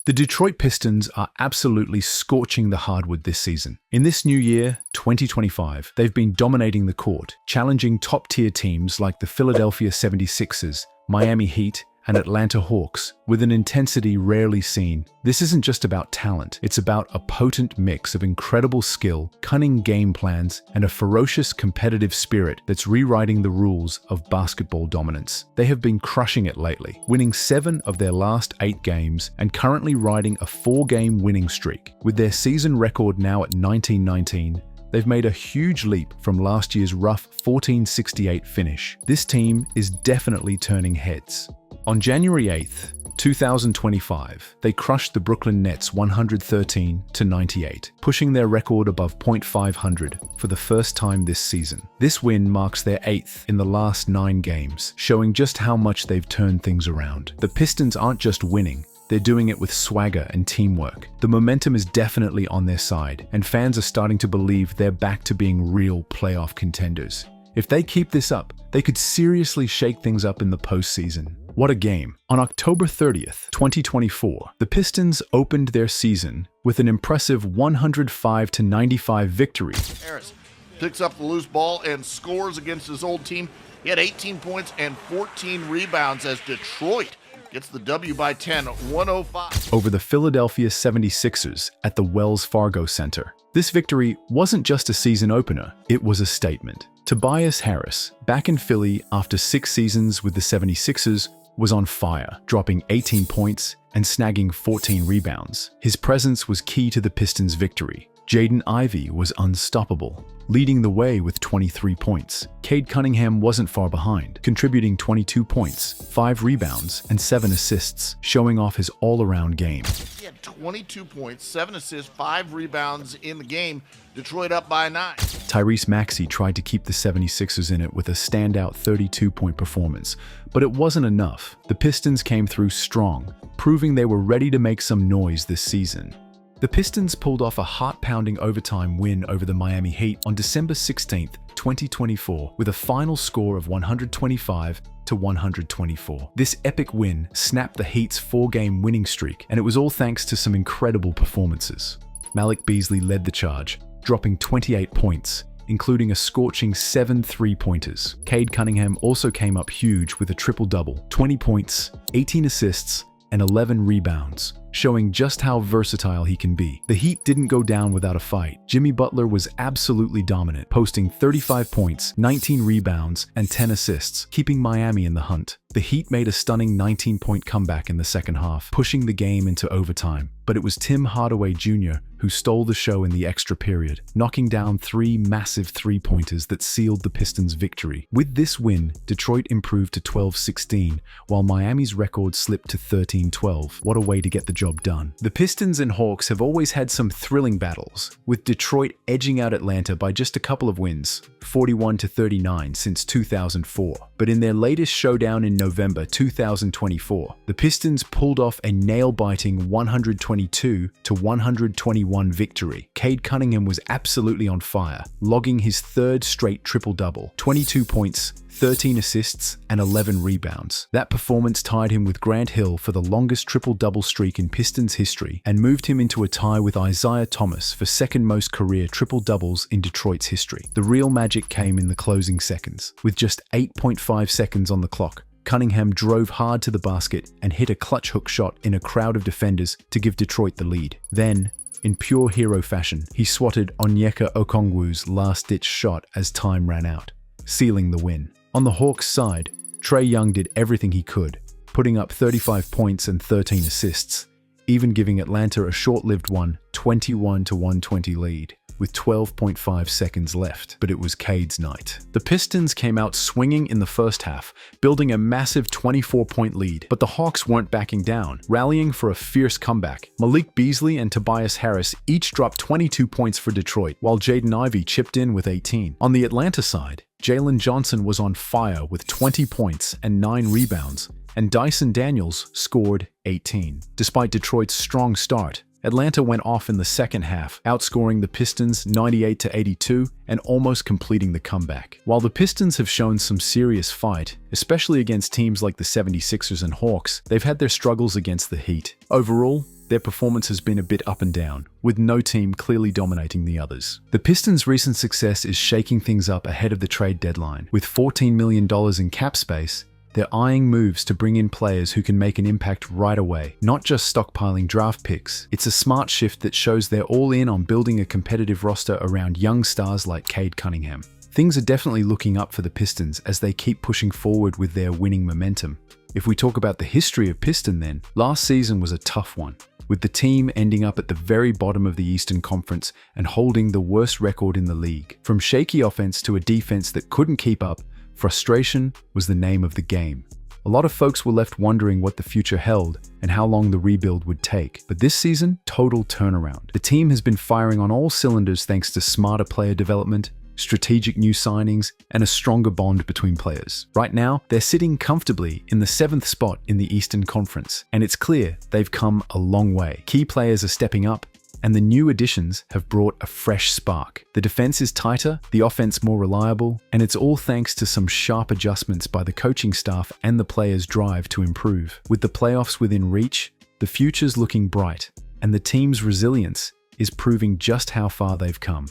The Detroit Pistons are absolutely scorching the hardwood this season. In this new year, 2025, they've been dominating the court, challenging top-tier teams like the Philadelphia 76ers, Miami Heat, and Atlanta Hawks with an intensity rarely seen. This isn't just about talent, it's about a potent mix of incredible skill, cunning game plans, and a ferocious competitive spirit that's rewriting the rules of basketball dominance. They have been crushing it lately, winning 7 of their last 8 games and currently riding a 4-game winning streak. With their season record now at 19-19, they've made a huge leap from last year's rough 14-68 finish. This team is definitely turning heads. On January 8th, 2025, they crushed the Brooklyn Nets 113-98, pushing their record above .500 for the first time this season. This win marks their 8th in the last 9 games, showing just how much they've turned things around. The Pistons aren't just winning, they're doing it with swagger and teamwork. The momentum is definitely on their side, and fans are starting to believe they're back to being real playoff contenders. If they keep this up, they could seriously shake things up in the postseason. What a game. On October 30th, 2024, the Pistons opened their season with an impressive 105-95 victory. Harris picks up the loose ball and scores against his old team. He had 18 points and 14 rebounds as Detroit gets the W by 10, 105. Over the Philadelphia 76ers at the Wells Fargo Center. This victory wasn't just a season opener, it was a statement. Tobias Harris, back in Philly after 6 seasons with the 76ers, was on fire, dropping 18 points and snagging 14 rebounds. His presence was key to the Pistons' victory. Jaden Ivey was unstoppable, leading the way with 23 points. Cade Cunningham wasn't far behind, contributing 22 points, 5 rebounds, and 7 assists, showing off his all-around game. He had 22 points, 7 assists, 5 rebounds in the game. Detroit up by 9. Tyrese Maxey tried to keep the 76ers in it with a standout 32-point performance, but it wasn't enough. The Pistons came through strong, proving they were ready to make some noise this season. The Pistons pulled off a heart-pounding overtime win over the Miami Heat on December 16, 2024, with a final score of 125-124. This epic win snapped the Heat's 4-game winning streak, and it was all thanks to some incredible performances. Malik Beasley led the charge, dropping 28 points, including a scorching 7 3-pointers. Cade Cunningham also came up huge with a triple-double, 20 points, 18 assists, and 11 rebounds, showing just how versatile he can be. The Heat didn't go down without a fight. Jimmy Butler was absolutely dominant, posting 35 points, 19 rebounds, and 10 assists, keeping Miami in the hunt. The Heat made a stunning 19-point comeback in the second half, pushing the game into overtime. But it was Tim Hardaway Jr. who stole the show in the extra period, knocking down 3 massive 3-pointers that sealed the Pistons' victory. With this win, Detroit improved to 12-16, while Miami's record slipped to 13-12. What a way to get the job done. The Pistons and Hawks have always had some thrilling battles, with Detroit edging out Atlanta by just a couple of wins, 41-39 since 2004. But in their latest showdown in November 2024, the Pistons pulled off a nail-biting 122-121 victory. Cade Cunningham was absolutely on fire, logging his 3rd straight triple-double, 22 points, 13 assists, and 11 rebounds. That performance tied him with Grant Hill for the longest triple-double streak in Pistons history and moved him into a tie with Isaiah Thomas for second most career triple-doubles in Detroit's history. The real magic came in the closing seconds. With just 8.5 seconds on the clock, Cunningham drove hard to the basket and hit a clutch hook shot in a crowd of defenders to give Detroit the lead. Then, in pure hero fashion, he swatted Onyeka Okongwu's last-ditch shot as time ran out, sealing the win. On the Hawks' side, Trae Young did everything he could, putting up 35 points and 13 assists, even giving Atlanta a short-lived 21-120 lead, with 12.5 seconds left. But it was Cade's night. The Pistons came out swinging in the first half, building a massive 24-point lead, but the Hawks weren't backing down, rallying for a fierce comeback. Malik Beasley and Tobias Harris each dropped 22 points for Detroit, while Jaden Ivey chipped in with 18. On the Atlanta side, Jalen Johnson was on fire with 20 points and 9 rebounds, and Dyson Daniels scored 18. Despite Detroit's strong start, Atlanta went off in the second half, outscoring the Pistons 98-82 and almost completing the comeback. While the Pistons have shown some serious fight, especially against teams like the 76ers and Hawks, they've had their struggles against the Heat. Overall, their performance has been a bit up and down, with no team clearly dominating the others. The Pistons' recent success is shaking things up ahead of the trade deadline. With $14 million in cap space, they're eyeing moves to bring in players who can make an impact right away, not just stockpiling draft picks. It's a smart shift that shows they're all in on building a competitive roster around young stars like Cade Cunningham. Things are definitely looking up for the Pistons as they keep pushing forward with their winning momentum. If we talk about the history of Piston then, last season was a tough one, with the team ending up at the very bottom of the Eastern Conference and holding the worst record in the league. From shaky offense to a defense that couldn't keep up, frustration was the name of the game. A lot of folks were left wondering what the future held and how long the rebuild would take. But this season, total turnaround. The team has been firing on all cylinders thanks to smarter player development, strategic new signings, and a stronger bond between players. Right now, they're sitting comfortably in the 7th spot in the Eastern Conference, and it's clear they've come a long way. Key players are stepping up, and the new additions have brought a fresh spark. The defense is tighter, the offense more reliable, and it's all thanks to some sharp adjustments by the coaching staff and the players' drive to improve. With the playoffs within reach, the future's looking bright, and the team's resilience is proving just how far they've come.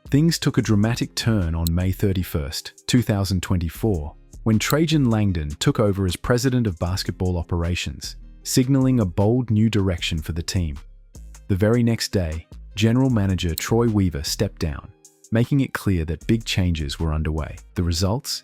Things took a dramatic turn on May 31st, 2024, when Trajan Langdon took over as president of basketball operations, signaling a bold new direction for the team. The very next day, general manager Troy Weaver stepped down, making it clear that big changes were underway. The results?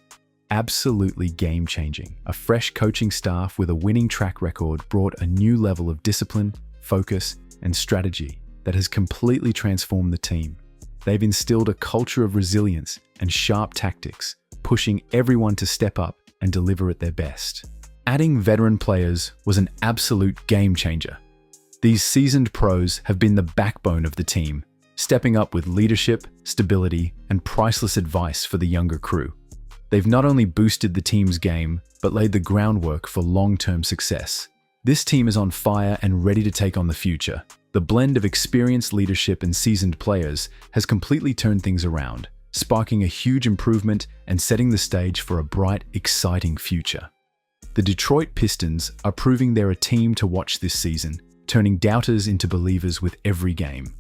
Absolutely game-changing. A fresh coaching staff with a winning track record brought a new level of discipline, focus, and strategy that has completely transformed the team. They've instilled a culture of resilience and sharp tactics, pushing everyone to step up and deliver at their best. Adding veteran players was an absolute game changer. These seasoned pros have been the backbone of the team, stepping up with leadership, stability, and priceless advice for the younger crew. They've not only boosted the team's game, but laid the groundwork for long-term success. This team is on fire and ready to take on the future. The blend of experienced leadership and seasoned players has completely turned things around, sparking a huge improvement and setting the stage for a bright, exciting future. The Detroit Pistons are proving they're a team to watch this season, turning doubters into believers with every game.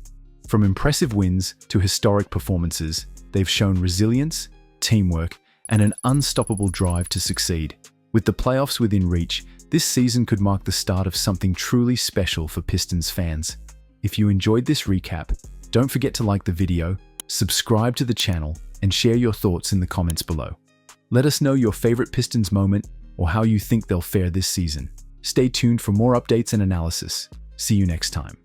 From impressive wins to historic performances, they've shown resilience, teamwork, and an unstoppable drive to succeed. With the playoffs within reach, this season could mark the start of something truly special for Pistons fans. If you enjoyed this recap, don't forget to like the video, subscribe to the channel, and share your thoughts in the comments below. Let us know your favorite Pistons moment or how you think they'll fare this season. Stay tuned for more updates and analysis. See you next time.